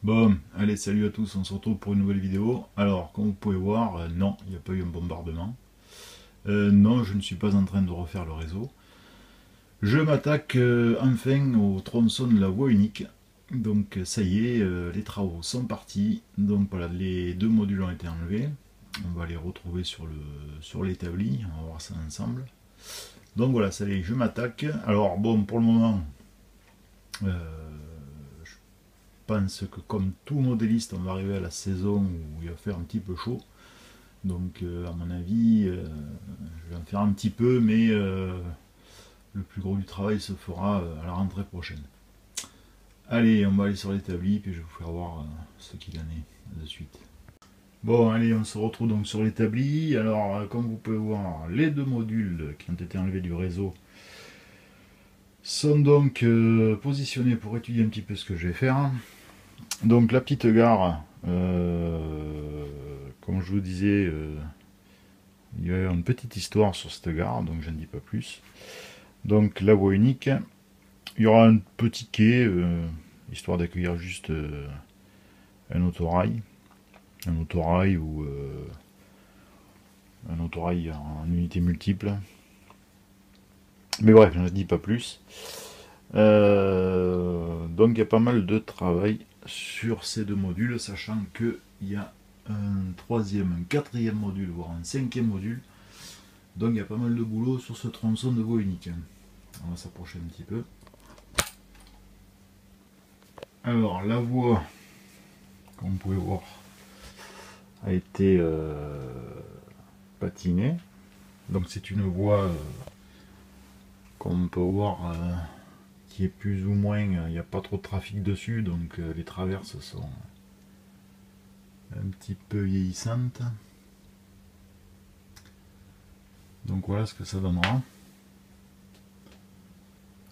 Bon, allez, salut à tous, on se retrouve pour une nouvelle vidéo. Alors, comme vous pouvez voir, non, il n'y a pas eu un bombardement. Non, je ne suis pas en train de refaire le réseau. Je m'attaque enfin au tronçon de la voie unique. Donc, ça y est, les travaux sont partis. Donc voilà, les deux modules ont été enlevés. On va les retrouver sur l'établi, on va voir ça ensemble. Donc voilà, ça y est, je m'attaque. Alors bon, pour le moment, je pense que comme tout modéliste, on va arriver à la saison où il va faire un petit peu chaud. Donc à mon avis, je vais en faire un petit peu, mais le plus gros du travail se fera à la rentrée prochaine. Allez, on va aller sur l'établi, puis je vais vous faire voir ce qu'il en est de suite. Bon, allez, on se retrouve donc sur l'établi. Alors, comme vous pouvez voir, les deux modules qui ont été enlevés du réseau sont donc positionnés pour étudier un petit peu ce que je vais faire. Donc, la petite gare, comme je vous disais, il y a une petite histoire sur cette gare, donc je ne dis pas plus. Donc, la voie unique, il y aura un petit quai, histoire d'accueillir juste un autorail. Un autorail ou un autorail en unité multiple. Mais bref, je ne dis pas plus. Donc il y a pas mal de travail sur ces deux modules, sachant qu'il y a un troisième, un quatrième module, voire un cinquième module. Donc il y a pas mal de boulot sur ce tronçon de voie unique. On va s'approcher un petit peu. Alors la voie, comme vous pouvez voir, a été patinée. Donc c'est une voie, comme on peut voir, qui est plus ou moins, il n'y a pas trop de trafic dessus, donc les traverses sont un petit peu vieillissantes. Donc voilà ce que ça donnera.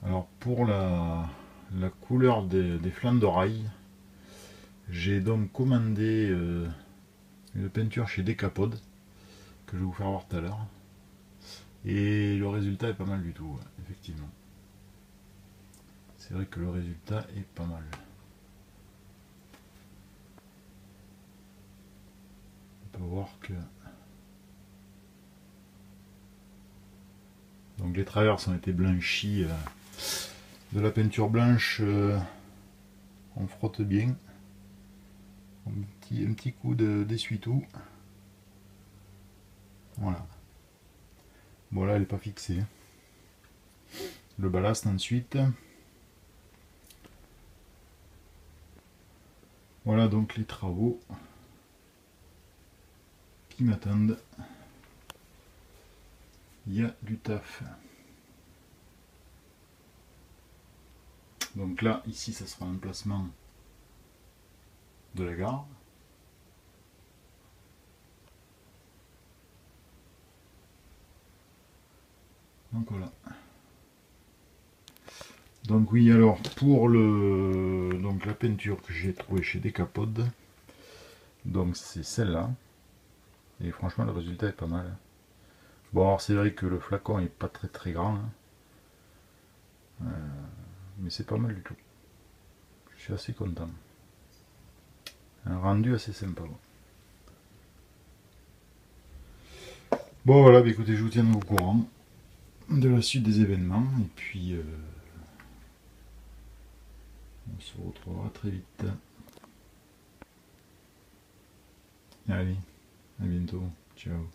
Alors pour la couleur des flancs de rail, j'ai donc commandé une peinture chez Decapod, que je vais vous faire voir tout à l'heure. Et le résultat est pas mal du tout, ouais, effectivement. C'est vrai que le résultat est pas mal. On peut voir que... Donc les traverses ont été blanchies de la peinture blanche, on frotte bien. Un petit coup d'essuie-tout. Voilà. Bon là elle n'est pas fixée. Le ballast ensuite. Voilà donc les travaux qui m'attendent. Il y a du taf. Donc là, ici, ça sera l'emplacement de la gare. Donc voilà. Donc oui, alors pour la peinture que j'ai trouvée chez Decapod, donc c'est celle-là. Et franchement, le résultat est pas mal. Bon, alors c'est vrai que le flacon est pas très grand, hein. Mais c'est pas mal du tout. Je suis assez content. Un rendu assez sympa. Bon voilà, bah, écoutez, je vous tiendrai au courant de la suite des événements. Et puis, on se retrouvera très vite. Allez, à bientôt. Ciao.